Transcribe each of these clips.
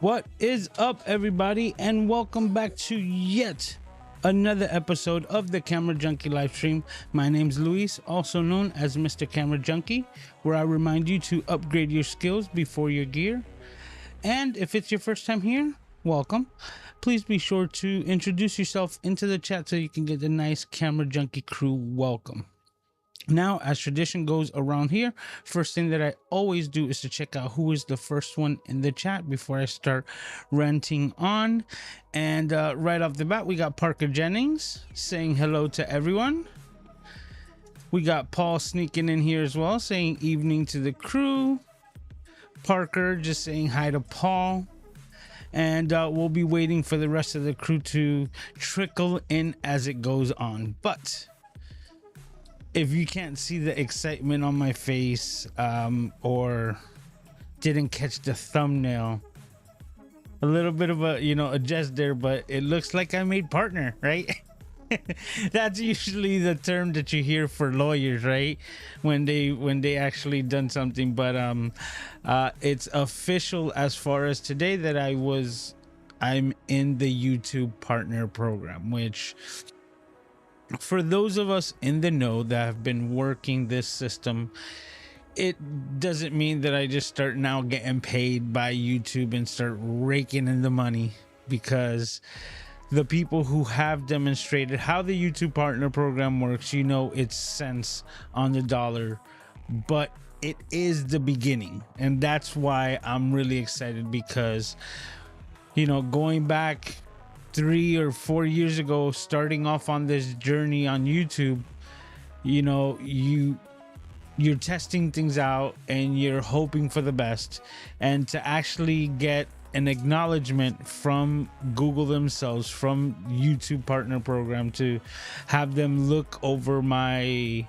What is up, everybody, and welcome back to yet another episode of the Camera Junkie live stream. My name's Luis, also known as Mr. Camera Junkie, where I remind you to upgrade your skills before your gear. And if it's your first time here, welcome. Please be sure to introduce yourself into the chat so you can get the nice Camera Junkie crew welcome. Now, as tradition goes around here, first thing that I always do is to check out who is the first one in the chat before I start ranting on. And right off the bat, we got Parker Jennings saying hello to everyone. We got Paul sneaking in here as well, saying evening to the crew. Parker just saying hi to Paul. And we'll be waiting for the rest of the crew to trickle in as it goes on. But if you can't see the excitement on my face or didn't catch the thumbnail, a little bit of a jest there, but it looks like I made partner, right? That's usually the term that you hear for lawyers, right? When they actually done something. But it's official as far as today that I'm in the YouTube partner program, which, for those of us in the know that have been working this system, it doesn't mean that I just start now getting paid by YouTube and start raking in the money, because the people who have demonstrated how the YouTube partner program works, it's cents on the dollar, but it is the beginning. And that's why I'm really excited, because going back 3 or 4 years ago, starting off on this journey on YouTube, you're testing things out and you're hoping for the best, and to actually get an acknowledgement from Google themselves, from YouTube partner program, to have them look over my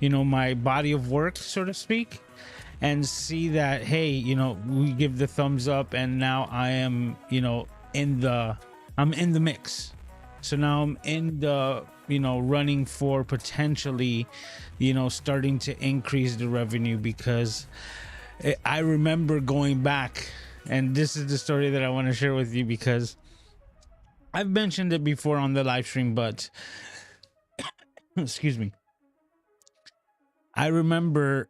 my body of work, so to speak, and see that, hey, we give the thumbs up, and now I am I'm in the mix. So now I'm in the, running for potentially, starting to increase the revenue, because I remember going back, and this is the story that I want to share with you, because I've mentioned it before on the live stream, but excuse me. I remember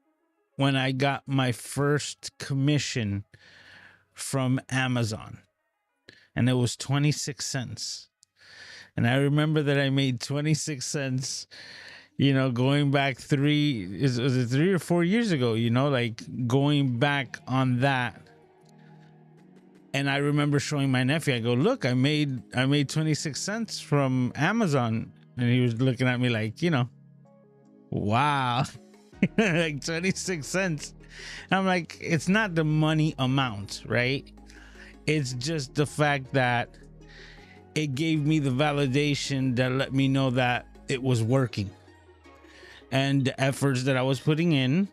when I got my first commission from Amazon, and it was 26 cents. And I remember that I made 26 cents, going back was it 3 or 4 years ago, going back on that. And I remember showing my nephew, I go, look, I made 26 cents from Amazon. And he was looking at me like, wow, like 26 cents. And I'm like, it's not the money amount, right? It's just the fact that it gave me the validation that let me know that it was working. And the efforts that I was putting in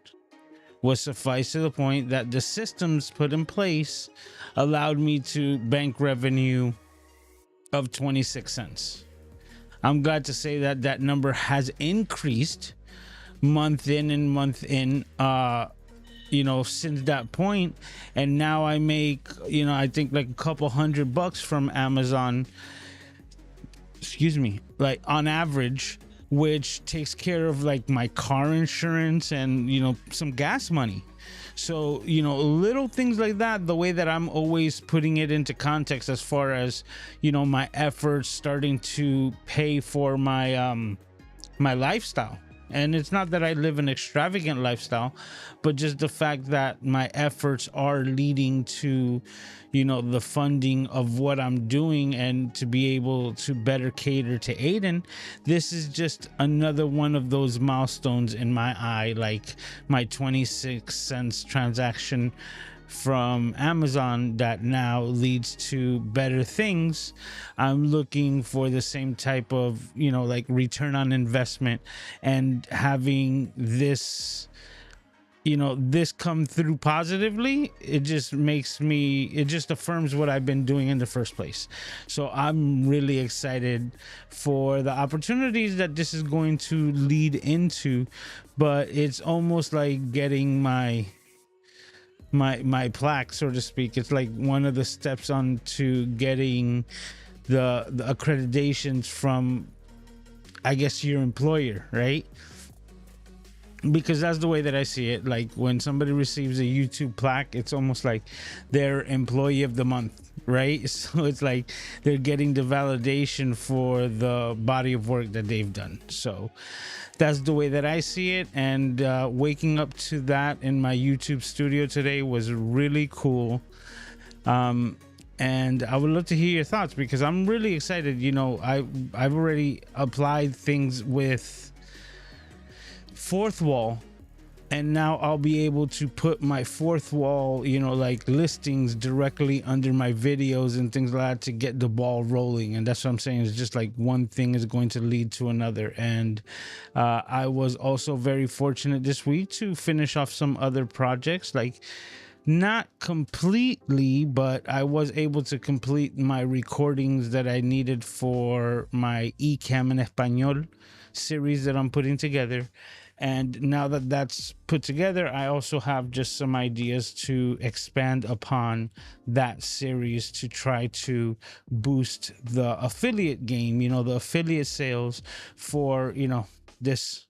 was suffice to the point that the systems put in place allowed me to bank revenue of 26 cents. I'm glad to say that that number has increased month in and month in, since that point. And now I make, I think like a couple $100 from Amazon, like on average, which takes care of like my car insurance and, some gas money. So, little things like that, the way that I'm always putting it into context as far as, my efforts starting to pay for my, my lifestyle. And it's not that I live an extravagant lifestyle, but just the fact that my efforts are leading to, the funding of what I'm doing, and to be able to better cater to Aiden. This is just another one of those milestones in my eye, like my 26 cents transaction from Amazon that now leads to better things. I'm looking for the same type of, like return on investment, and having this, this come through positively, it just affirms what I've been doing in the first place. So I'm really excited for the opportunities that this is going to lead into, but it's almost like getting my my plaque, so to speak. It's like one of the steps on to getting the accreditations from, I guess, your employer, right? Because that's the way that I see it. Like when somebody receives a YouTube plaque, it's almost like they're employee of the month, right? So it's like they're getting the validation for the body of work that they've done. So that's the way that I see it. And waking up to that in my YouTube studio today was really cool. And I would love to hear your thoughts, because I'm really excited. You know, I've already applied things with fourth wall, and now I'll be able to put my fourth wall, you know, like listings directly under my videos and things like that to get the ball rolling. And that's what I'm saying, is just like one thing is going to lead to another. And I was also very fortunate this week to finish off some other projects, like not completely, but I was able to complete my recordings that I needed for my Ecamm en Español series that I'm putting together. And now that that's put together, I also have just some ideas to expand upon that series to try to boost the affiliate game, you know, the affiliate sales for, you know, this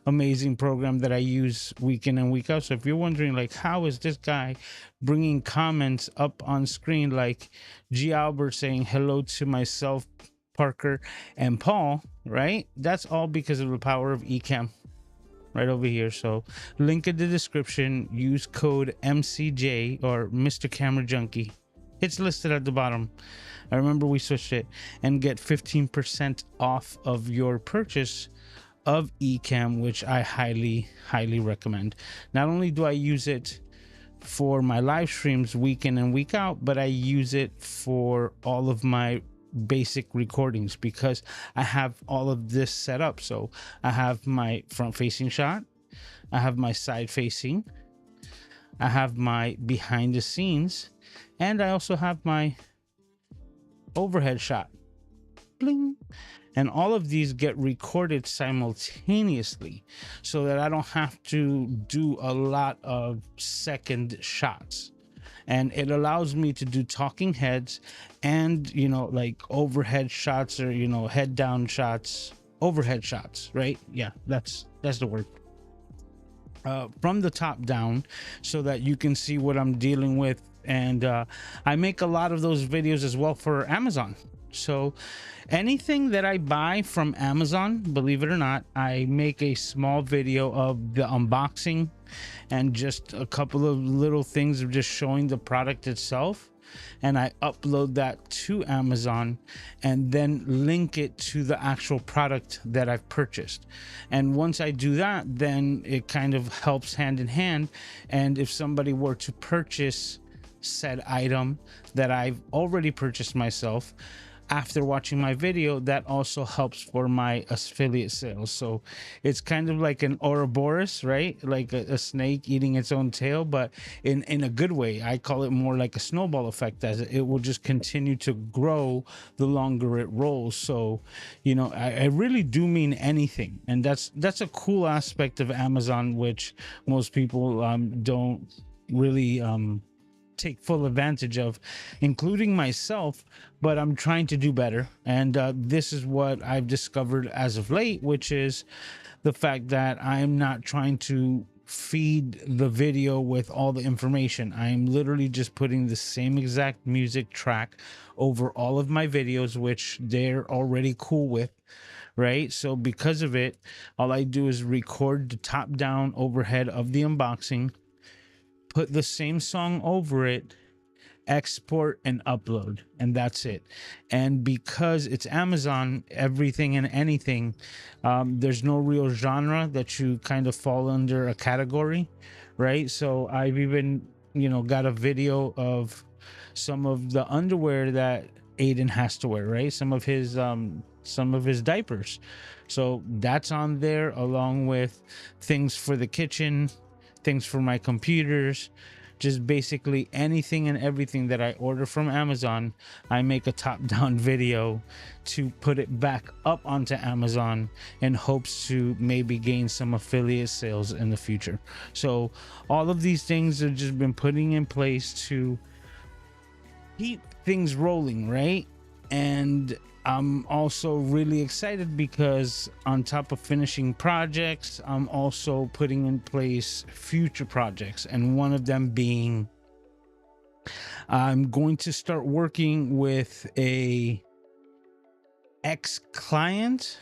amazing program that I use week in and week out. So if you're wondering, like, how is this guy bringing comments up on screen like G. Albert saying hello to myself, Parker, and Paul, right? That's all because of the power of Ecamm right over here. So link in the description, use code MCJ or Mr. Camera Junkie. It's listed at the bottom. I remember we switched it, and get 15% off of your purchase of Ecamm, which I highly recommend. Not only do I use it for my live streams week in and week out, but I use it for all of my basic recordings, because I have all of this set up. So I have my front facing shot, I have my side facing, I have my behind the scenes, and I also have my overhead shot. Bling. And all of these get recorded simultaneously, so that I don't have to do a lot of second shots. And it allows me to do talking heads and, you know, like overhead shots, or, you know, head down shots, overhead shots, right? Yeah, that's the word. From the top down, so that you can see what I'm dealing with. And I make a lot of those videos as well for Amazon. So anything that I buy from Amazon, believe it or not, I make a small video of the unboxing and just a couple of little things of just showing the product itself. And I upload that to Amazon and then link it to the actual product that I've purchased. And once I do that, then it kind of helps hand in hand. And if somebody were to purchase said item that I've already purchased myself, after watching my video, that also helps for my affiliate sales. So it's kind of like an Ouroboros, right? Like a snake eating its own tail, but in a good way. I call it more like a snowball effect, as it will just continue to grow the longer it rolls. So, you know, I really do mean anything. And that's a cool aspect of Amazon, which most people don't really take full advantage of, including myself. But I'm trying to do better, and this is what I've discovered as of late, which is the fact that I'm not trying to feed the video with all the information. I'm literally just putting the same exact music track over all of my videos, which they're already cool with, right? So because of it, all I do is record the top down overhead of the unboxing, put the same song over it, export and upload, and that's it. And because it's Amazon, everything and anything, there's no real genre that you kind of fall under a category, right? So I've even, you know, got a video of some of the underwear that Aiden has to wear, right? Some of his diapers. So that's on there, along with things for the kitchen, things for my computers, just basically anything and everything that I order from Amazon, I make a top-down video to put it back up onto Amazon in hopes to maybe gain some affiliate sales in the future. So all of these things have just been putting in place to keep things rolling, right? And I'm also really excited because on top of finishing projects, I'm also putting in place future projects, and one of them being I'm going to start working with a ex-client,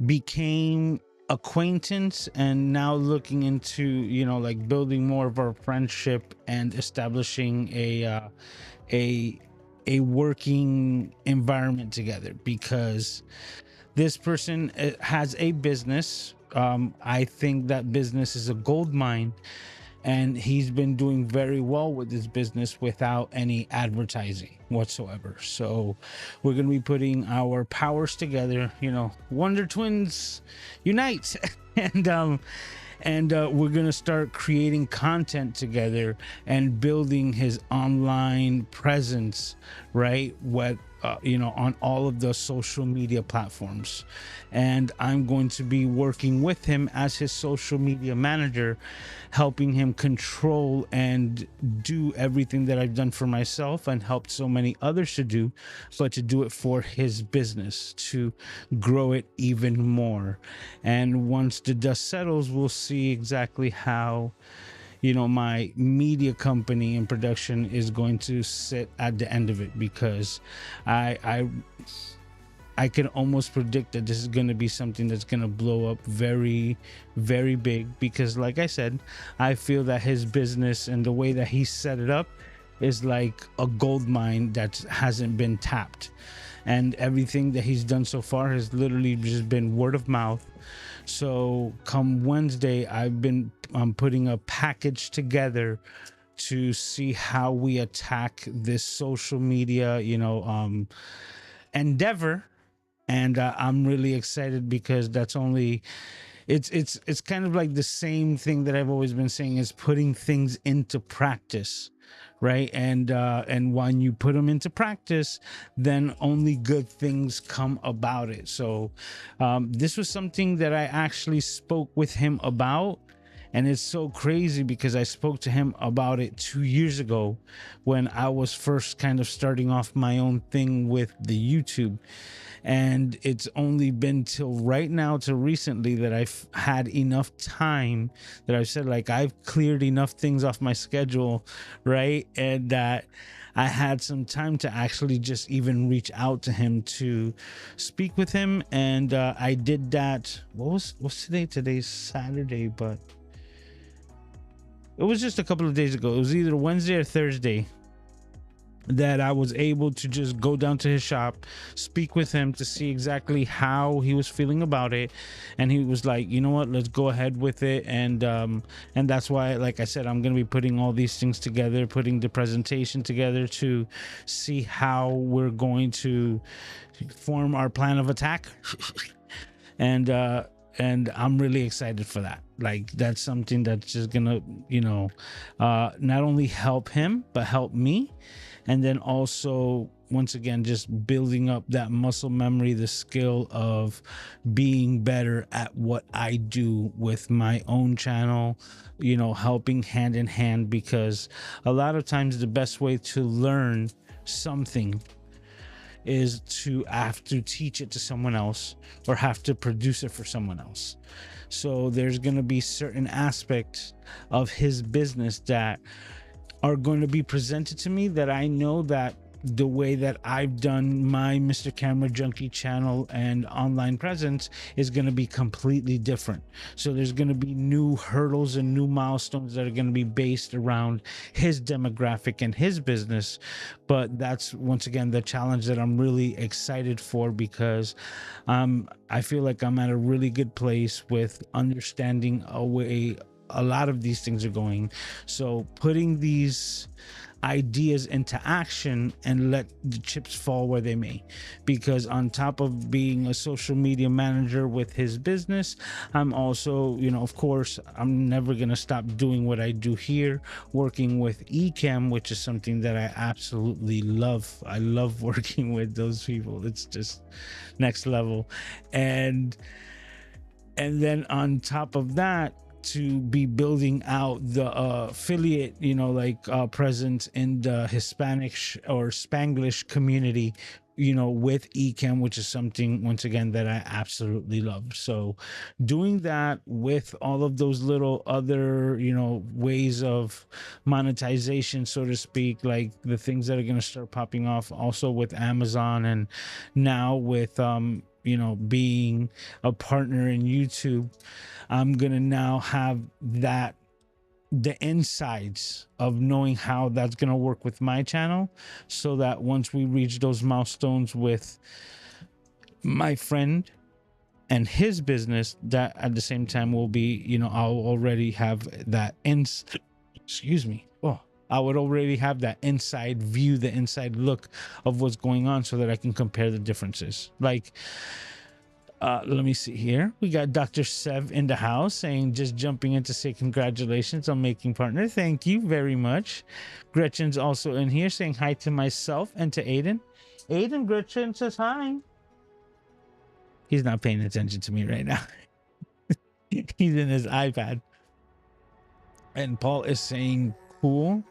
became acquaintance, and now looking into, you know, like building more of our friendship and establishing a working environment together, because this person has a business. I think that business is a gold mine, and he's been doing very well with his business without any advertising whatsoever. So we're going to be putting our powers together, you know, Wonder Twins unite. and we're going to start creating content together and building his online presence, right? What you know, on all of the social media platforms. And I'm going to be working with him as his social media manager, helping him control and do everything that I've done for myself and helped so many others to do, but to do it for his business, to grow it even more. And once the dust settles, we'll see exactly how, you know, my media company and production is going to sit at the end of it, because I can almost predict that this is going to be something that's going to blow up very, very big, because like I said, I feel that his business and the way that he set it up is like a gold mine that hasn't been tapped, and everything that he's done so far has literally just been word of mouth. So come Wednesday, I've been putting a package together to see how we attack this social media, you know, endeavor. And I'm really excited, because that's only it's kind of like the same thing that I've always been saying, is putting things into practice, right? And when you put them into practice, then only good things come about it. So this was something that I actually spoke with him about. And it's so crazy, because I spoke to him about it 2 years ago when I was first kind of starting off my own thing with the YouTube. And it's only been till right now, till recently, that I've had enough time that I've said, like, I've cleared enough things off my schedule, right? And that I had some time to actually just even reach out to him to speak with him. And I did that. What's today? Today's Saturday, but it was just a couple of days ago. It was either Wednesday or Thursday that I was able to just go down to his shop, speak with him to see exactly how he was feeling about it. And he was like, you know what, let's go ahead with it. And that's why, like I said, I'm going to be putting all these things together, putting the presentation together to see how we're going to form our plan of attack. And I'm really excited for that. Like, that's something that's just gonna, you know, not only help him, but help me. And then also, once again, just building up that muscle memory, the skill of being better at what I do with my own channel, you know, helping hand in hand, because a lot of times the best way to learn something is to have to teach it to someone else or have to produce it for someone else. So there's going to be certain aspects of his business that are going to be presented to me that I know that the way that I've done my Mr. Camera Junkie channel and online presence is going to be completely different. So there's going to be new hurdles and new milestones that are going to be based around his demographic and his business. But that's, once again, the challenge that I'm really excited for, because I feel like I'm at a really good place with understanding a way a lot of these things are going. So putting these ideas into action and let the chips fall where they may. Because on top of being a social media manager with his business, I'm also, of course, I'm never going to stop doing what I do here, working with Ecamm, which is something that I absolutely love. I love working with those people. It's just next level. And then on top of that, to be building out the affiliate, presence in the Hispanic or Spanglish community, with Ecamm, which is something, once again, that I absolutely love. So doing that with all of those little other, ways of monetization, so to speak, like the things that are going to start popping off also with Amazon, and now with, being a partner in YouTube, I'm going to now have the insides of knowing how that's going to work with my channel, so that once we reach those milestones with my friend and his business, that at the same time will be, I'll already have that excuse me. Oh, I would already have that inside view, the inside look of what's going on, so that I can compare the differences. Like, let me see here. We got Dr. Sev in the house saying, just jumping in to say congratulations on making partner. Thank you very much. Gretchen's also in here saying hi to myself and to Aiden. Aiden, Gretchen says hi. He's not paying attention to me right now. He's in his iPad. And Paul is saying cool.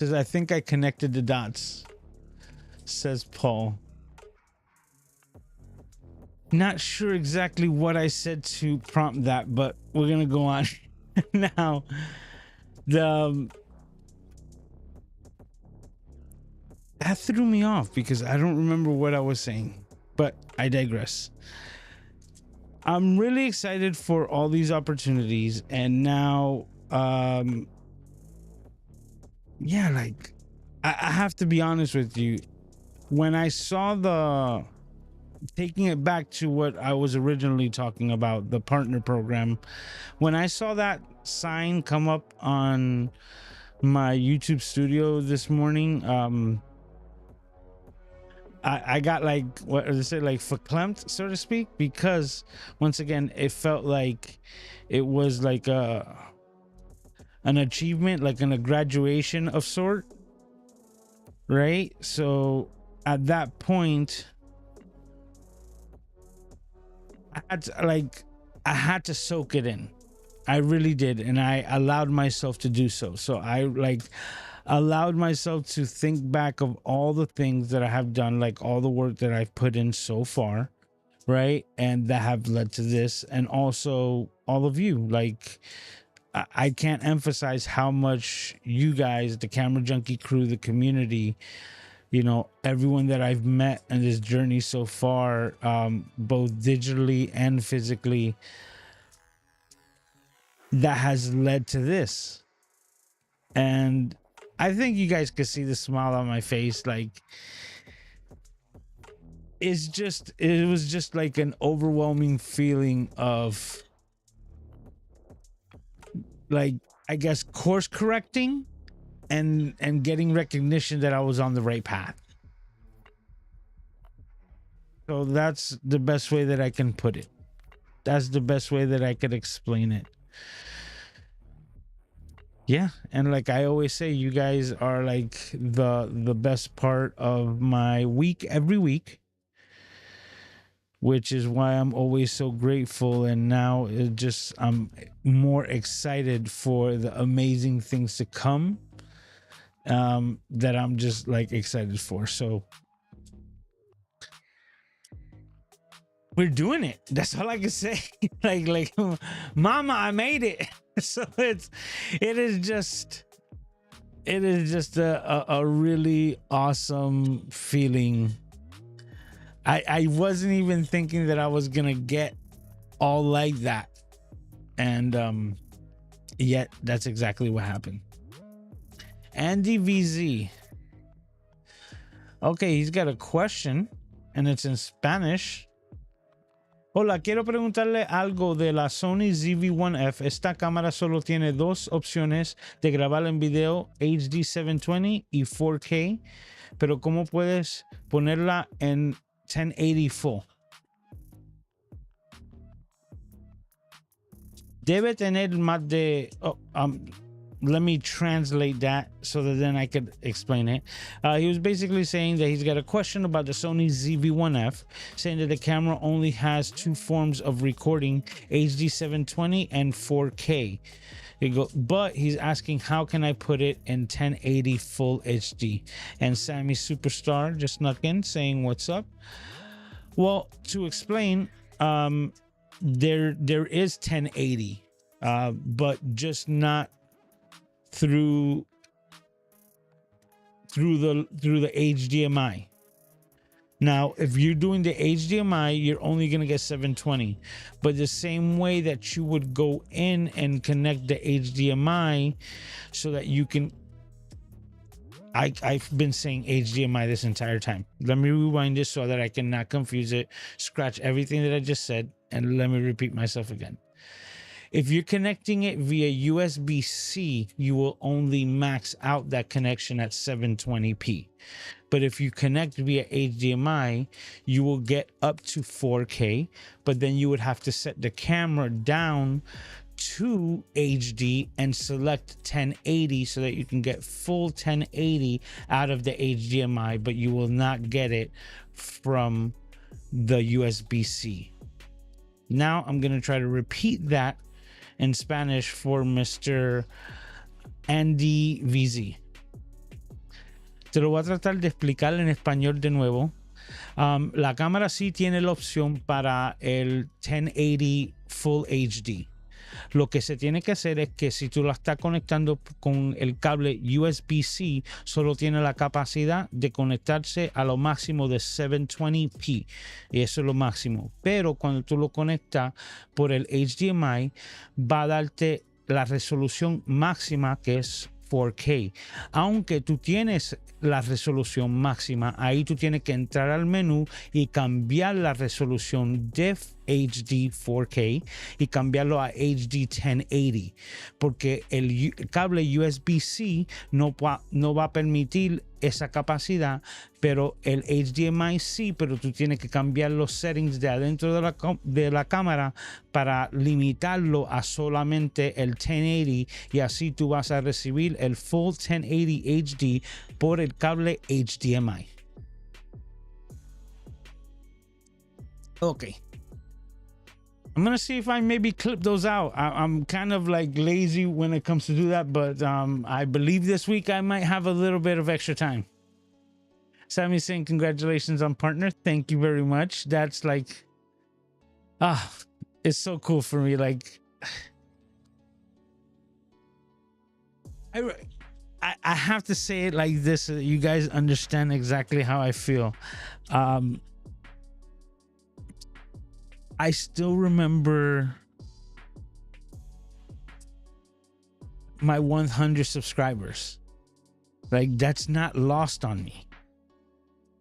Says, I think I connected the dots, says Paul. Not sure exactly what I said to prompt that, but we're gonna go on. Now, that threw me off because I don't remember what I was saying, but I digress. I'm really excited for all these opportunities, and now, yeah, like I have to be honest with you. When I saw taking it back to what I was originally talking about, the partner program, when I saw that sign come up on my YouTube studio this morning, I got like, what does it say, like verklempt, so to speak, because once again, it felt like it was like an achievement, like a graduation of sort, right? So at that point, I had to soak it in. I really did, and I allowed myself to do so. So I allowed myself to think back of all the things that I have done, like all the work that I've put in so far, right? And that have led to this, and also all of you. Like, I can't emphasize how much you guys, the Camera Junkie crew, the community, everyone that I've met in this journey so far, both digitally and physically, that has led to this. And I think you guys could see the smile on my face. Like, it was just like an overwhelming feeling of, like, I guess, course correcting and getting recognition that I was on the right path. So that's the best way that I can put it. That's the best way that I could explain it. Yeah, and like I always say, you guys are like the best part of my week every week, which is why I'm always so grateful. And now I'm more excited for the amazing things to come, that I'm just like excited for. So we're doing it. That's all I can say. like mama, I made it. So it is just a really awesome feeling. I wasn't even thinking that I was gonna get all like that, and yet that's exactly what happened. Andy VZ. Okay, he's got a question, and it's in Spanish. Hola, quiero preguntarle algo de la Sony ZV-1F. Esta cámara solo tiene dos opciones de grabar en video HD 720 y 4K, pero ¿cómo puedes ponerla en 1080 full? Debe tener más de... let me translate that so that then I could explain it. He was basically saying that he's got a question about the Sony ZV-1F, saying that the camera only has two forms of recording, HD 720 and 4K. But he's asking, how can I put it in 1080 full HD? And Sammy Superstar just snuck in saying, what's up? Well, to explain, there is 1080, but just not through the HDMI. Now, if you're doing the HDMI, you're only going to get 720. But the same way that you would go in and connect the HDMI so that you can... I've been saying HDMI this entire time. Let me rewind this so that I cannot confuse it. Scratch everything that I just said and let me repeat myself again. If you're connecting it via USB-C, you will only max out that connection at 720p. But if you connect via HDMI, you will get up to 4K, but then you would have to set the camera down to HD and select 1080 so that you can get full 1080 out of the HDMI, but you will not get it from the USB-C. Now I'm going to try to repeat that in Spanish for Mr. Andy VZ. Te lo voy a tratar de explicar en español de nuevo. La cámara sí tiene la opción para el 1080 Full HD. Lo que se tiene que hacer es que si tú la estás conectando con el cable USB-C, solo tiene la capacidad de conectarse a lo máximo de 720p. Y eso es lo máximo. Pero cuando tú lo conectas por el HDMI, va a darte la resolución máxima, que es 4K. Aunque tú tienes la resolución máxima, ahí tú tienes que entrar al menú y cambiar la resolución de HD 4K y cambiarlo a HD 1080, porque el cable USB-C no va a permitir esa capacidad, pero el HDMI sí, pero tú tienes que cambiar los settings de adentro de la cámara para limitarlo a solamente el 1080 y así tú vas a recibir el full 1080 HD por el cable HDMI. Okay. I'm gonna see if I maybe clip those out. I'm kind of like lazy when it comes to do that, but I believe this week I might have a little bit of extra time. Sammy saying congratulations on Partner. Thank you very much. That's like, it's so cool for me. Like, I have to say it like this so that you guys understand exactly how I feel. I still remember my 100 subscribers. Like, that's not lost on me.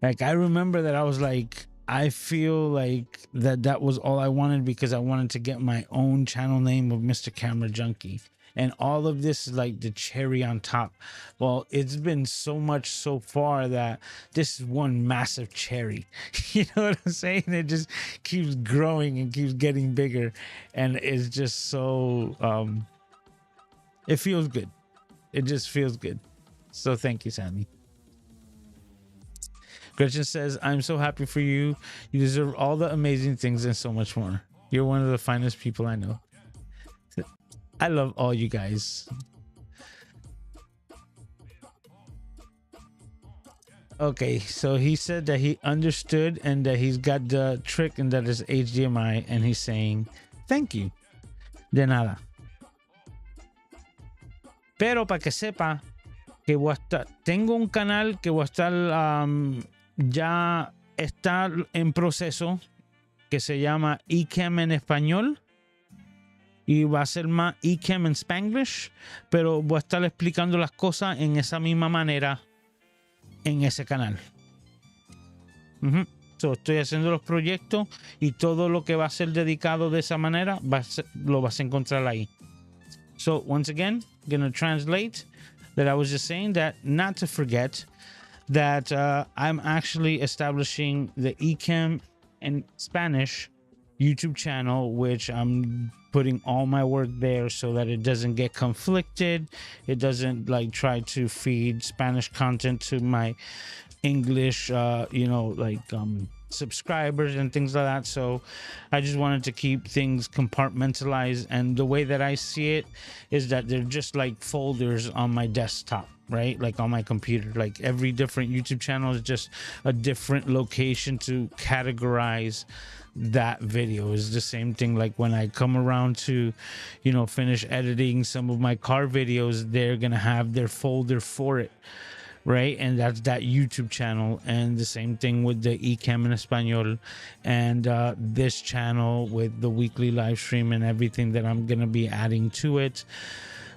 Like, I remember that I was like, I feel like that was all I wanted, because I wanted to get my own channel name of Mr. Camera Junkie. And all of this is like the cherry on top. Well, it's been so much so far that this is one massive cherry. You know what I'm saying? It just keeps growing and keeps getting bigger. And it's just so, it feels good. It just feels good. So thank you, Sammy. Gretchen says, I'm so happy for you. You deserve all the amazing things and so much more. You're one of the finest people I know. I love all you guys. Okay, so he said that he understood and that he's got the trick and that is HDMI, and he's saying, thank you. De nada. Pero para que sepa que tengo un canal que voy a estar, ya está en proceso, que se llama eCam en español. Y va a ser más eCam en Spanglish, pero voy a estar explicando las cosas en esa misma manera en ese canal. So, estoy haciendo los proyectos y todo lo que va a ser dedicado de esa manera lo vas a encontrar ahí. So, once again, gonna translate that I was just saying that not to forget that I'm actually establishing the Ecamm in Spanish YouTube channel, which I'm putting all my work there so that it doesn't get conflicted. It doesn't like try to feed Spanish content to my English, subscribers and things like that. So I just wanted to keep things compartmentalized. And the way that I see it is that they're just like folders on my desktop, right? Like on my computer. Like every different YouTube channel is just a different location to categorize that video. Is the same thing like when I come around to finish editing some of my car videos, they're gonna have their folder for it, right? And that's that YouTube channel. And the same thing with the Ecamm in Español and this channel with the weekly live stream and everything that I'm gonna be adding to it.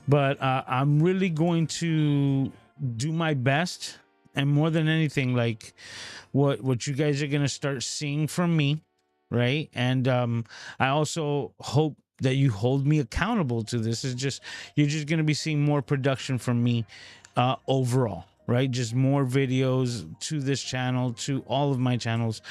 But I'm really going to do my best, and more than anything, like what you guys are gonna start seeing from me, right? And I also hope that you hold me accountable to this. Is just you're just gonna be seeing more production from me overall, right? Just more videos to this channel, to all of my channels,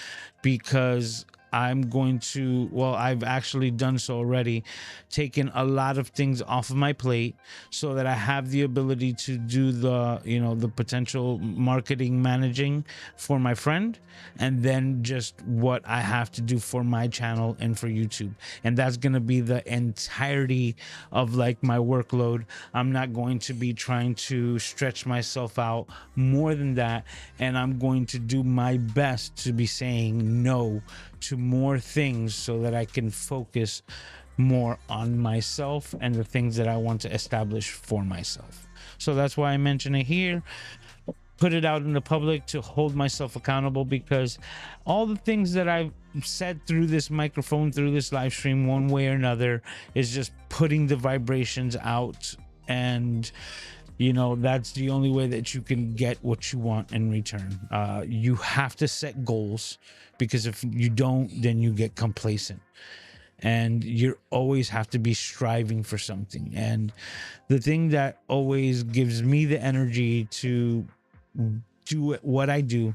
because I'm going to, well, I've actually done so already, taken a lot of things off of my plate so that I have the ability to do the, the potential marketing managing for my friend, and then just what I have to do for my channel and for YouTube. And that's going to be the entirety of like my workload. I'm not going to be trying to stretch myself out more than that. And I'm going to do my best to be saying no to more things so that I can focus more on myself and the things that I want to establish for myself. So that's why I mention it here, put it out in the public to hold myself accountable, because all the things that I've said through this microphone, through this live stream, one way or another, is just putting the vibrations out. And that's the only way that you can get what you want in return. You have to set goals, because if you don't, then you get complacent, and you always have to be striving for something. And the thing that always gives me the energy to do what I do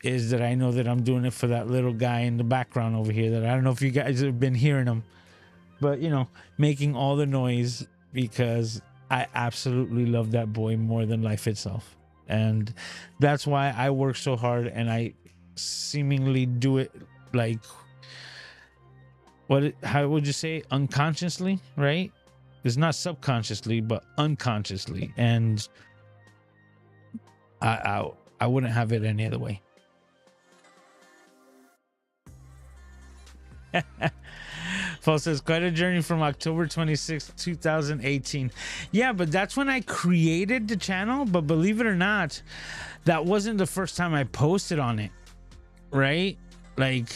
is that I know that I'm doing it for that little guy in the background over here, that I don't know if you guys have been hearing him, but making all the noise, because I absolutely love that boy more than life itself. And that's why I work so hard, and I seemingly do it like, how would you say, unconsciously, right? It's not subconsciously, but unconsciously. And I wouldn't have it any other way. Paul says, quite a journey from October 26, 2018. Yeah, but that's when I created the channel. But believe it or not, that wasn't the first time I posted on it, right? Like,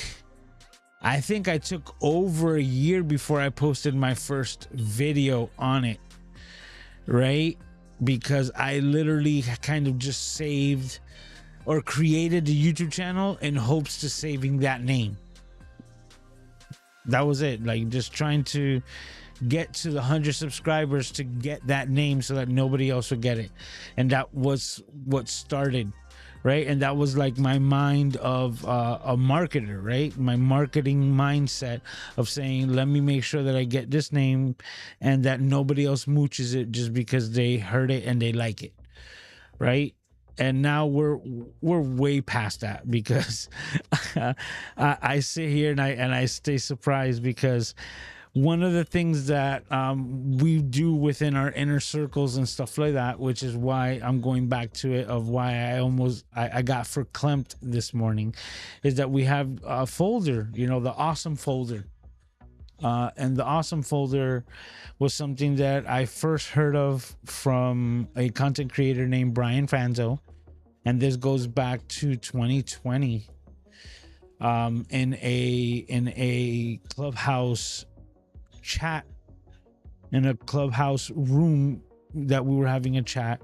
I think I took over a year before I posted my first video on it, right? Because I literally kind of just saved or created the YouTube channel in hopes to saving that name. That was it. Like, just trying to get to the 100 subscribers to get that name so that nobody else would get it. And that was what started, right? And that was like my mind of a marketer, right? My marketing mindset of saying, let me make sure that I get this name and that nobody else mooches it just because they heard it and they like it, right? And now we're way past that, because I sit here and I stay surprised, because one of the things that we do within our inner circles and stuff like that, which is why I'm going back to it, of why I got verklempt this morning, is that we have a folder, the awesome folder. And the awesome folder was something that I first heard of from a content creator named Brian Fanzo. And this goes back to 2020 in a Clubhouse chat, in a Clubhouse room that we were having a chat,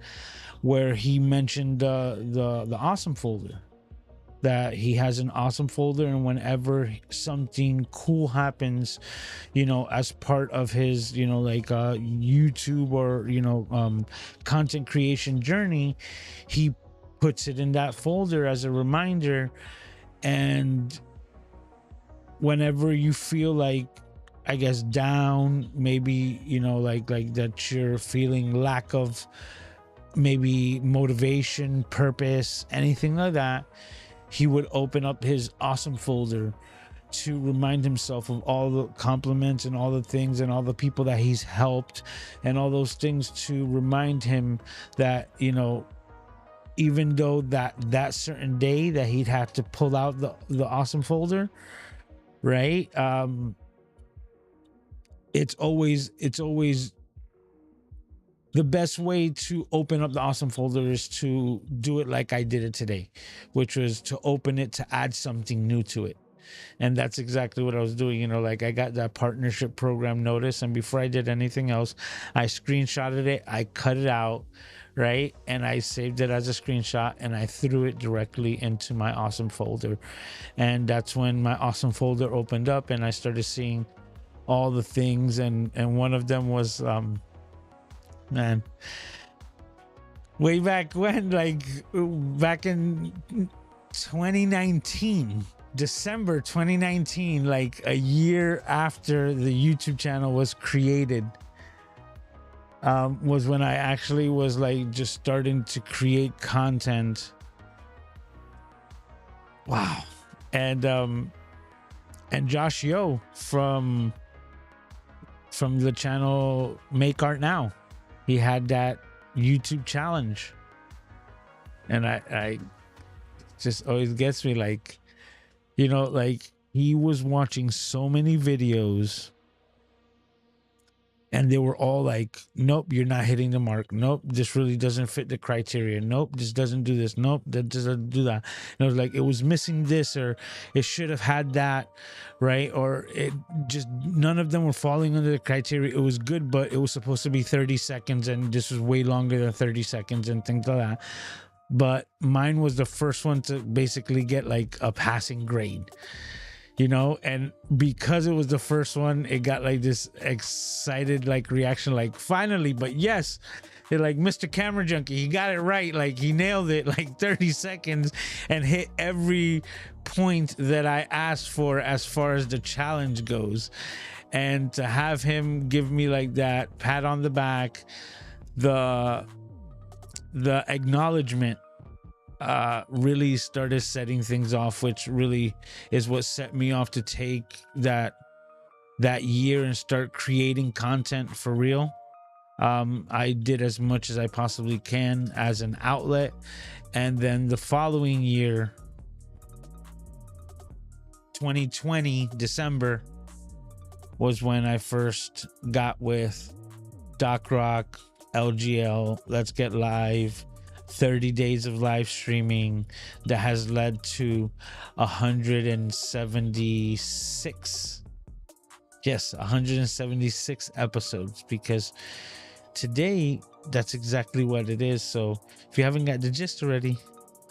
where he mentioned the awesome folder. that he has an awesome folder, and whenever something cool happens, as part of his, YouTube or, content creation journey, he puts it in that folder as a reminder. And whenever you feel like, I guess, down, maybe, like that you're feeling lack of maybe motivation, purpose, anything like that, he would open up his awesome folder to remind himself of all the compliments and all the things and all the people that he's helped and all those things, to remind him that, even though that certain day that he'd have to pull out the awesome folder, right? It's always the best way to open up the awesome folder is to do it like I did it today, which was to open it to add something new to it. And that's exactly what I was doing. Like, I got that partnership program notice, and before I did anything else, I screenshotted it, I cut it out, right? And I saved it as a screenshot, and I threw it directly into my awesome folder. And that's when my awesome folder opened up, and I started seeing all the things. And one of them was, man, way back when, like back in 2019, December 2019, like a year after the YouTube channel was created, was when I actually was like just starting to create content. Wow. And Josh Yo from the channel Make Art Now, he had that YouTube challenge, and I just always gets me, like, like, he was watching so many videos, and they were all like, nope, you're not hitting the mark. Nope, this really doesn't fit the criteria. Nope, this doesn't do this. Nope, that doesn't do that. And I was like, it was missing this, or it should have had that, right? Or it just, none of them were falling under the criteria. It was good, but it was supposed to be 30 seconds, and this was way longer than 30 seconds and things like that. But mine was the first one to basically get like a passing grade. And because it was the first one, it got like this excited like reaction, like, finally. But yes, they're like, Mr. Camera Junkie, he got it right. Like, he nailed it, like 30 seconds, and hit every point that I asked for as far as the challenge goes. And to have him give me like that pat on the back, the acknowledgement, really started setting things off, which really is what set me off to take that year and start creating content for real. I did as much as I possibly can as an outlet, and then the following year, 2020 December, was when I first got with Doc Rock, LGL, Let's Get Live, 30 days of live streaming, that has led to 176. Yes, 176 episodes, because today that's exactly what it is. So if you haven't got the gist already,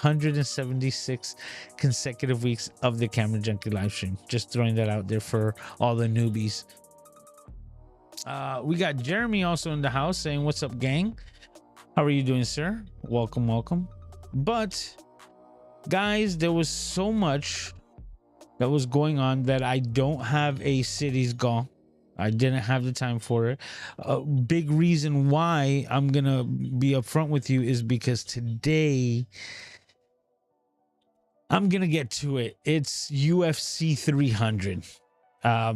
176 consecutive weeks of the Camera Junkie live stream. Just throwing that out there for all the newbies. We got Jeremy also in the house saying, what's up, gang? How are you doing, sir? Welcome, welcome. But guys, there was so much that was going on that I don't have a cities goal. I didn't have the time for it. A big reason why I'm gonna be upfront with you is because today I'm gonna get to it. It's UFC 300. I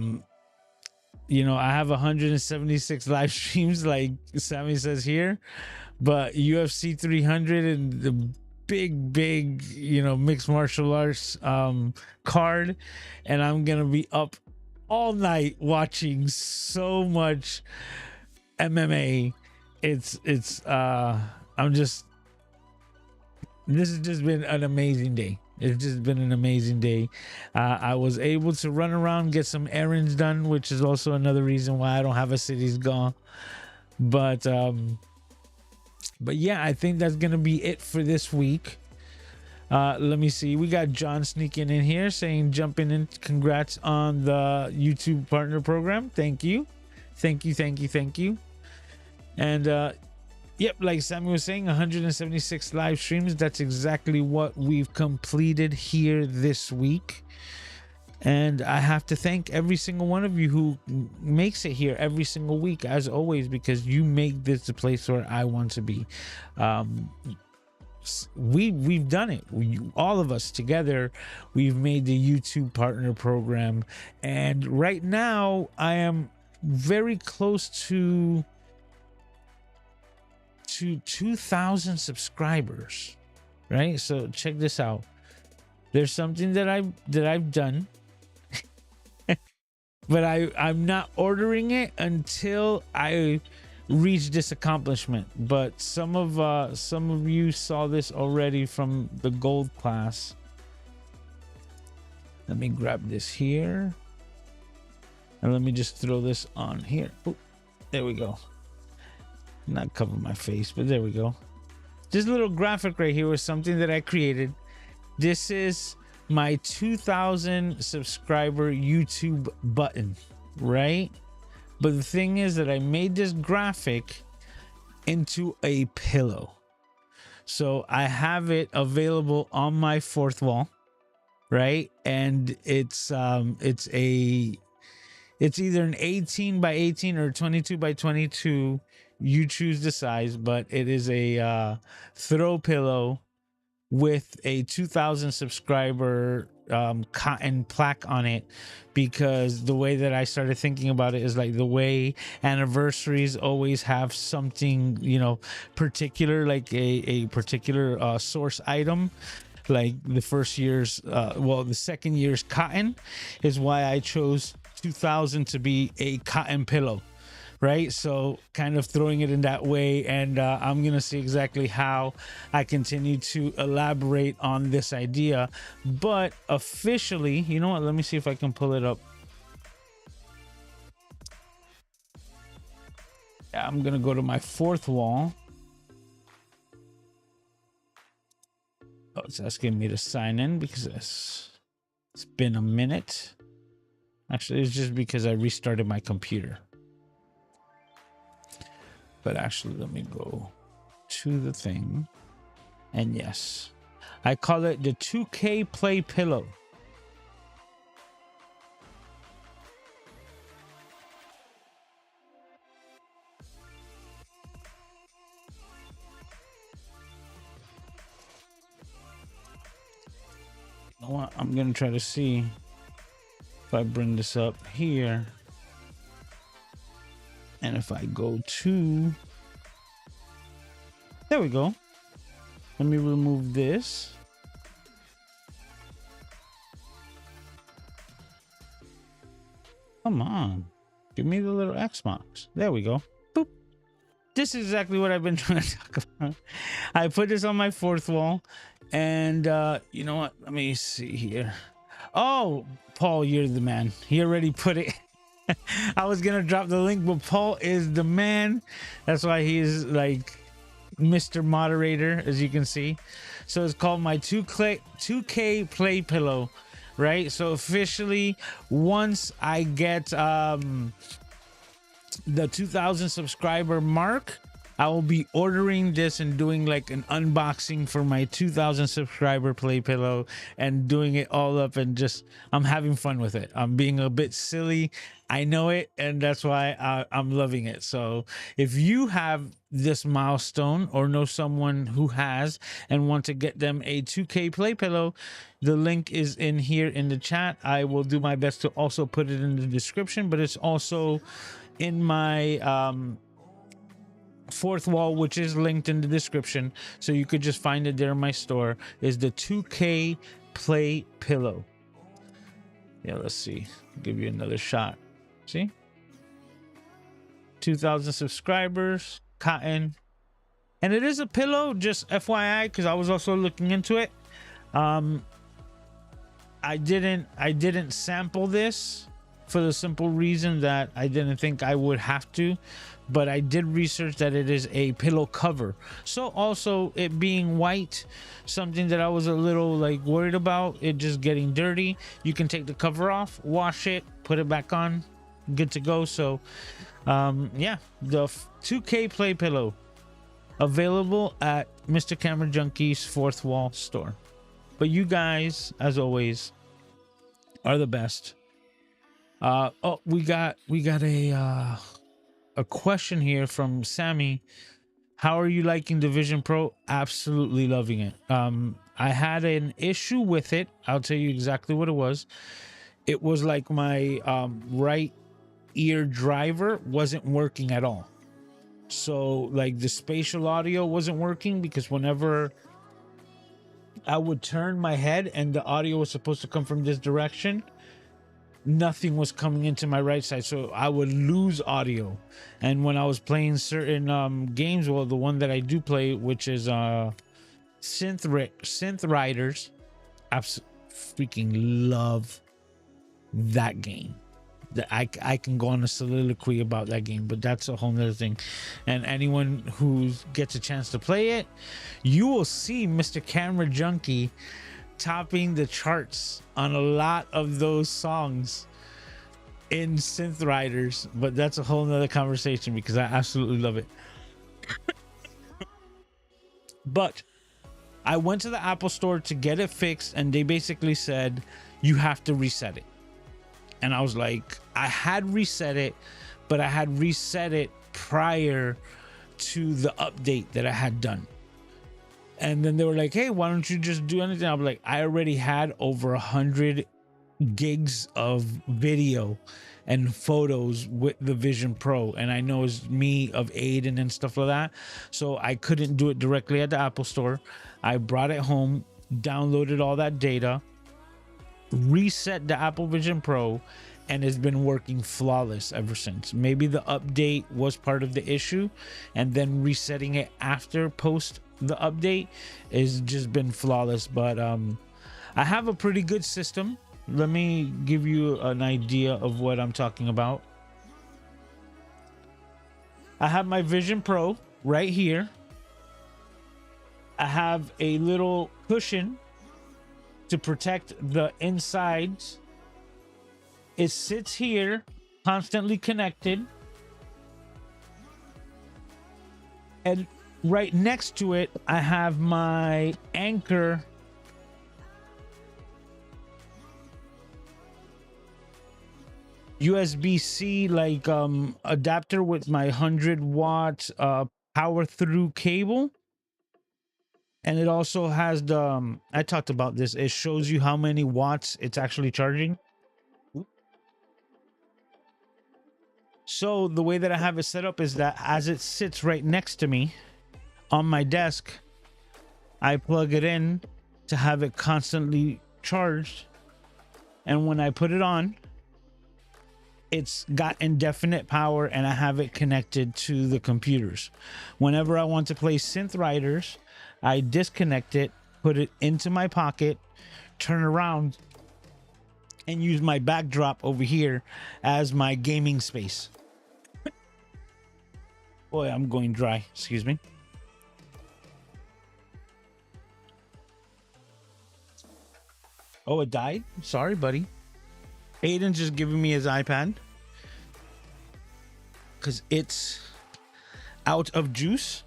have 176 live streams, like Sammy says here, but UFC 300 and the big mixed martial arts card, and I'm gonna be up all night watching so much MMA. This has just been an amazing day. It's just been an amazing day. I was able to run around, get some errands done, which is also another reason why I don't have a cities gone. But yeah, I think that's gonna be it for this week. Let me see. We got John sneaking in here saying, jumping in. Congrats on the YouTube partner program. Thank you. Thank you. Thank you. Thank you. And yep, like Sammy was saying, 176 live streams. That's exactly what we've completed here this week. And I have to thank every single one of you who makes it here every single week, as always, because you make this the place where I want to be. We've done it. All of us together, we've made the YouTube partner program. And right now, I am very close to 2,000 subscribers, right? So check this out. There's something that I've done, but I'm not ordering it until I reach this accomplishment. But some of you saw this already from the gold class. Let me grab this here, and let me just throw this on here. Ooh, there we go. Not cover my face, but there we go. This little graphic right here was something that I created. This is my 2,000 subscriber YouTube button, right? But the thing is that I made this graphic into a pillow. So I have it available on my fourth wall, right? And it's either an 18 by 18 or 22 by 22. You choose the size, but it is a throw pillow with a 2,000 subscriber cotton plaque on it, because the way that I started thinking about it is like the way anniversaries always have something, you know, particular, like a particular source item. Like the first year's, the second year's cotton is why I chose 2,000 to be a cotton pillow. Right, so kind of throwing it in that way, and I'm gonna see exactly how I continue to elaborate on this idea. But officially, you know what, let me see if I can pull it up. Yeah, I'm gonna go to my fourth wall. Oh, it's asking me to sign in because it's been a minute. Actually, it's just because I restarted my computer. But actually, let me go to the thing. And yes, I call it the 2K Play Pillow. You know what? I'm going to try to see if I bring this up here. And if I go to, there we go. Let me remove this. Come on, give me the little X marks. There we go. Boop. This is exactly what I've been trying to talk about. I put this on my fourth wall, and you know what? Let me see here. Oh, Paul, you're the man. He already put it. I was gonna drop the link, but Paul is the man. That's why he is like Mr. Moderator, as you can see. So it's called my 2K Play Pillow, right? So officially, once I get the 2,000 subscriber mark, I will be ordering this and doing like an unboxing for my 2,000 subscriber play pillow and doing it all up, and just I'm having fun with it. I'm being a bit silly, I know it, and that's why I'm loving it. So if you have this milestone or know someone who has and want to get them a 2K play pillow, the link is in here in the chat. I will do my best to also put it in the description, but it's also in my fourth wall, which is linked in the description, so you could just find it there in my store. Is the 2K Play Pillow. Yeah, let's see. I'll give you another shot. See, 2,000 subscribers, cotton, and it is a pillow. Just FYI, because I was also looking into it. I didn't sample this for the simple reason that I didn't think I would have to. but I did research that it is a pillow cover. So also it being white, something that I was a little like worried about it just getting dirty. You can take the cover off, wash it, put it back on, good to go. So yeah, the 2K play pillow available at Mr. Camera Junkie's Fourth Wall store. But you guys, as always, are the best. Oh, we got a question here from Sammy. How are you liking the Vision Pro? Absolutely loving it. I had an issue with it. I'll tell you exactly what it was. It was like my right ear driver wasn't working at all. So like the spatial audio wasn't working, because whenever I would turn my head and the audio was supposed to come from this direction, nothing was coming into my right side, so I would lose audio. And when I was playing certain games, well, the one that I do play, which is Synth Riders, I freaking love that game. I can go on a soliloquy about that game, but that's a whole nother thing. And anyone who gets a chance to play it, you will see Mr. Camera Junkie topping the charts on a lot of those songs in Synth Riders, but that's a whole nother conversation because I absolutely love it. But I went to the Apple store to get it fixed, and they basically said you have to reset it. And I was like, I had reset it, but I had reset it prior to the update that I had done. And then they were like, hey, why don't you just do anything? I was like, I already had over 100 gigs of video and photos with the Vision Pro. And I know it's me of Aiden and stuff like that. So I couldn't do it directly at the Apple store. I brought it home, downloaded all that data, reset the Apple Vision Pro, and it's been working flawless ever since. Maybe the update was part of the issue, and then resetting it after post the update has just been flawless. But I have a pretty good system. Let me give you an idea of what I'm talking about. I have my Vision Pro right here. I have a little cushion to protect the insides. It sits here, constantly connected. And right next to it, I have my Anchor USB-C like adapter with my 100-watt power through cable. And it also has the I talked about this, it shows you how many watts it's actually charging. So the way that I have it set up is that as it sits right next to me on my desk, I plug it in to have it constantly charged. And when I put it on, it's got indefinite power, and I have it connected to the computers. Whenever I want to play Synth Riders, I disconnect it, put it into my pocket, turn around, and use my backdrop over here as my gaming space. Boy, I'm going dry. Excuse me. Oh, it died? Sorry, buddy. Aiden's just giving me his iPad because it's out of juice.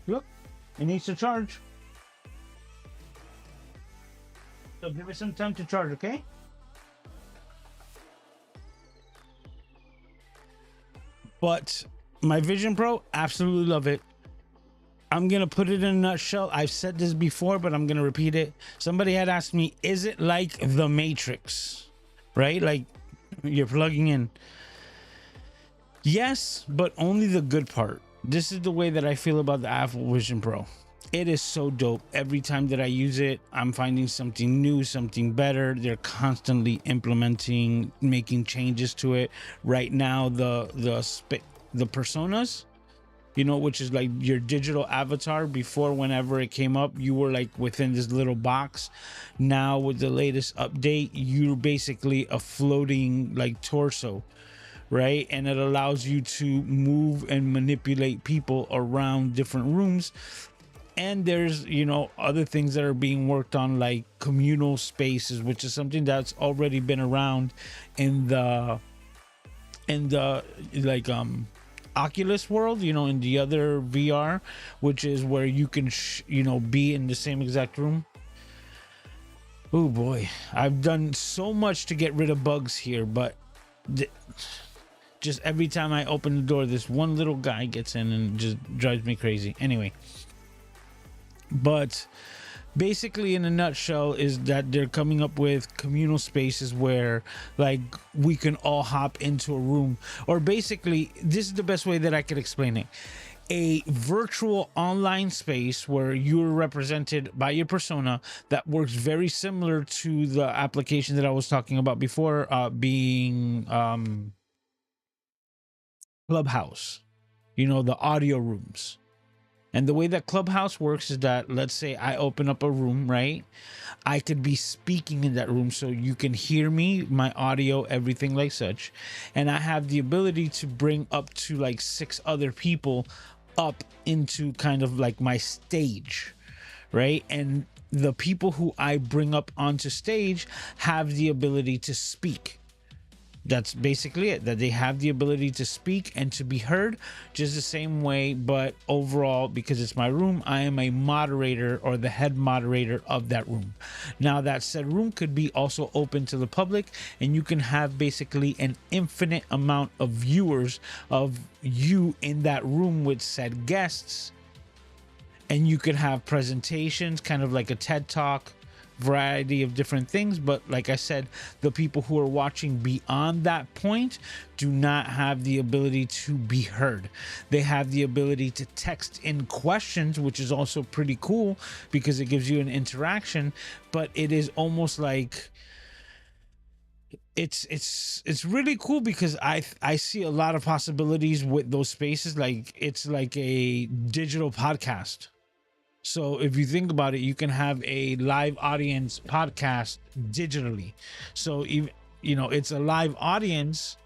Look, it needs to charge. So give it some time to charge, okay? But my Vision Pro, absolutely love it. I'm going to put it in a nutshell. I've said this before, but I'm going to repeat it. Somebody had asked me, is it like the Matrix? Right? Like you're plugging in. Yes, but only the good part. This is the way that I feel about the Apple Vision Pro. It is so dope. Every time that I use it, I'm finding something new, something better. They're constantly implementing, making changes to it. Right now, the personas, you know, which is like your digital avatar. Before, whenever it came up, you were like within this little box. Now with the latest update, you're basically a floating like torso, right? And it allows you to move and manipulate people around different rooms. And there's, other things that are being worked on, like communal spaces, which is something that's already been around in the like Oculus world, in the other VR, which is where you can be in the same exact room. Oh boy, I've done so much to get rid of bugs here, but just every time I open the door, this one little guy gets in and just drives me crazy. Anyway, but basically, in a nutshell, is that they're coming up with communal spaces where, like, we can all hop into a room, or basically, this is the best way that I could explain it: a virtual online space where you're represented by your persona, that works very similar to the application that I was talking about before, being Clubhouse, the audio rooms. And the way that Clubhouse works is that, let's say I open up a room, right? I could be speaking in that room, so you can hear me, my audio, everything like such. And I have the ability to bring up to like 6 other people up into kind of like my stage, right? And the people who I bring up onto stage have the ability to speak. That's basically it, that they have the ability to speak and to be heard just the same way. But overall, because it's my room, I am a moderator, or the head moderator of that room. Now, that said room could be also open to the public, and you can have basically an infinite amount of viewers of you in that room with said guests. And you could have presentations, kind of like a TED Talk, variety of different things. But like I said, the people who are watching beyond that point do not have the ability to be heard. They have the ability to text in questions, which is also pretty cool because it gives you an interaction. But it is almost like it's really cool, because I see a lot of possibilities with those spaces. Like, it's like a digital podcast. So if you think about it, you can have a live audience podcast digitally. So even, it's a live audience.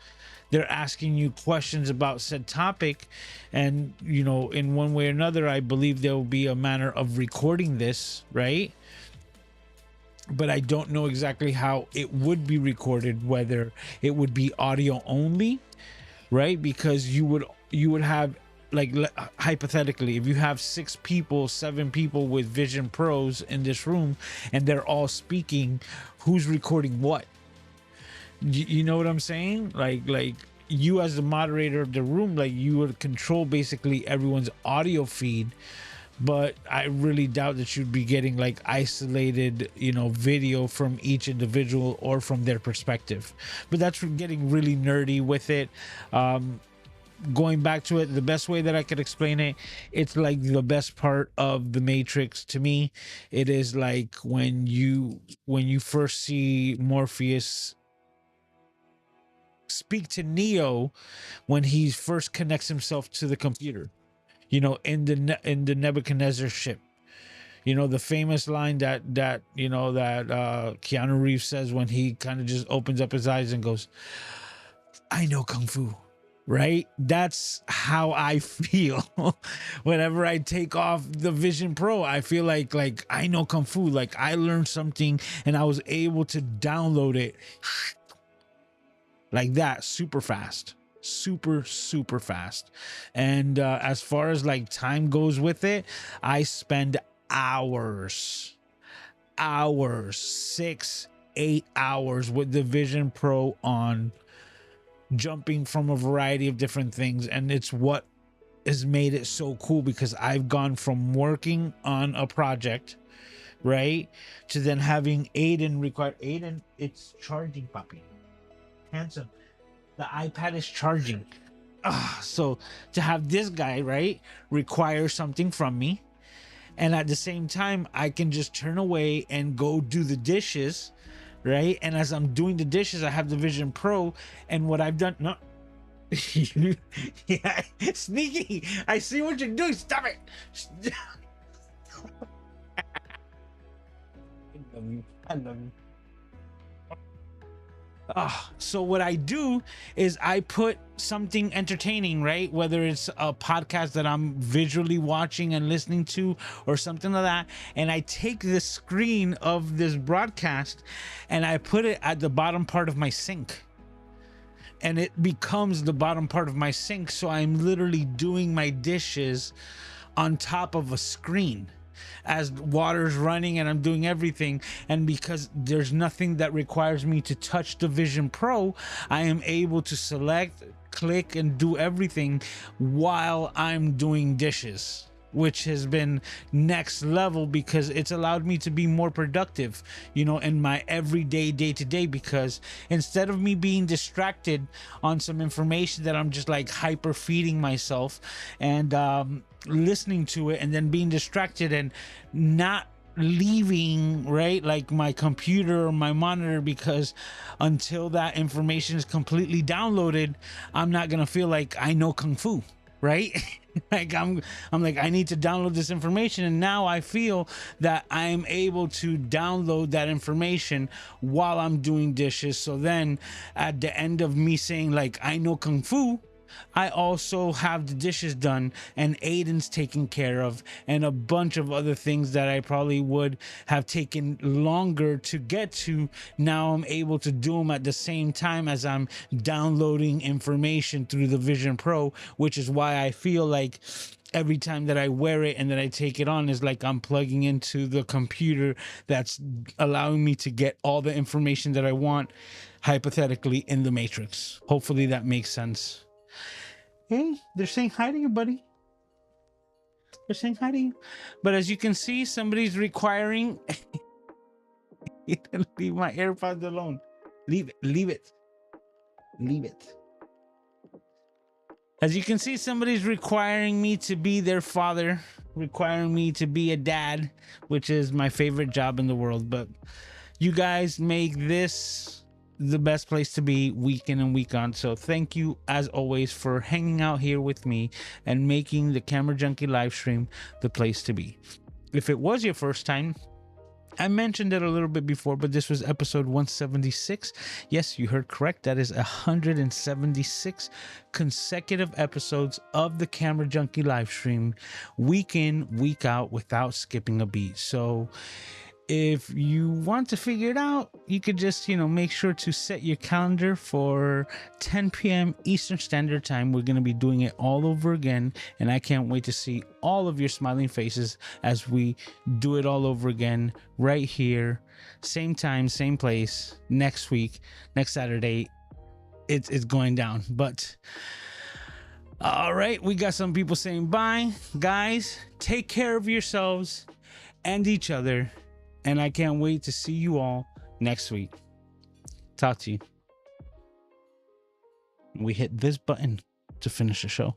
They're asking you questions about said topic. And, in one way or another, I believe there will be a manner of recording this, right? But I don't know exactly how it would be recorded, whether it would be audio only, right? Because you would have, like, hypothetically, if you have 6 people, 7 people with Vision Pros in this room, and they're all speaking, who's recording what? You know what I'm saying? Like you, as the moderator of the room, like, you would control basically everyone's audio feed. But I really doubt that you'd be getting like isolated, video from each individual or from their perspective. But that's getting really nerdy with it. Going back to it, the best way that I could explain it, it's like the best part of the Matrix to me. It is like when you first see Morpheus speak to Neo, when he first connects himself to the computer, in the Nebuchadnezzar ship. The famous line that Keanu Reeves says when he kind of just opens up his eyes and goes, "I know Kung Fu." Right? That's how I feel whenever I take off the Vision Pro. I feel like I know Kung Fu. Like, I learned something and I was able to download it like that, super fast. Super fast. And as far as like time goes with it, I spend hours, 6, 8 hours with the Vision Pro on, jumping from a variety of different things. And it's what has made it so cool, because I've gone from working on a project, right, to then having Aiden, it's charging, puppy. Handsome. The iPad is charging. So to have this guy, right, require something from me. And at the same time, I can just turn away and go do the dishes, right? And as I'm doing the dishes, I have the Vision Pro. And what I've done, no, yeah, sneaky. I see what you're doing. Stop it. I love you. So what I do is I put something entertaining, right? Whether it's a podcast that I'm visually watching and listening to or something like that. And I take the screen of this broadcast and I put it at the bottom part of my sink. And it becomes the bottom part of my sink. So I'm literally doing my dishes on top of a screen as water's running and I'm doing everything. And because there's nothing that requires me to touch the Vision Pro, I am able to select, click, and do everything while I'm doing dishes, which has been next level because it's allowed me to be more productive, in my everyday day-to-day, because instead of me being distracted on some information that I'm just like hyper feeding myself and listening to it and then being distracted and not leaving, right, like my computer or my monitor, because until that information is completely downloaded, I'm not gonna feel like I know kung fu, right? Like I'm like, I need to download this information, and now I feel that I'm able to download that information while I'm doing dishes. So then at the end of me saying like I know kung fu, I also have the dishes done and Aiden's taken care of and a bunch of other things that I probably would have taken longer to get to. Now I'm able to do them at the same time as I'm downloading information through the Vision Pro, which is why I feel like every time that I wear it and then I take it on is like I'm plugging into the computer that's allowing me to get all the information that I want, hypothetically, in the Matrix. Hopefully that makes sense. Hey, they're saying hi to you, buddy. They're saying hi to you. But as you can see, somebody's requiring... Leave my AirPods alone. Leave it. Leave it. Leave it. As you can see, somebody's requiring me to be their father, requiring me to be a dad, which is my favorite job in the world. But you guys make this the best place to be week in and week on. So thank you as always for hanging out here with me and making the Camera Junkie live stream the place to be. If it was your first time, I mentioned it a little bit before, but this was episode 176. Yes, you heard correct. That is 176 consecutive episodes of the Camera Junkie live stream, week in, week out, without skipping a beat. So if you want to figure it out, you could just, make sure to set your calendar for 10 p.m. Eastern Standard Time. We're going to be doing it all over again, and I can't wait to see all of your smiling faces as we do it all over again right here, same time, same place, next week, next Saturday. It's going down. But all right, we got some people saying bye. Guys, take care of yourselves and each other. And I can't wait to see you all next week. Talk to you. We hit this button to finish the show.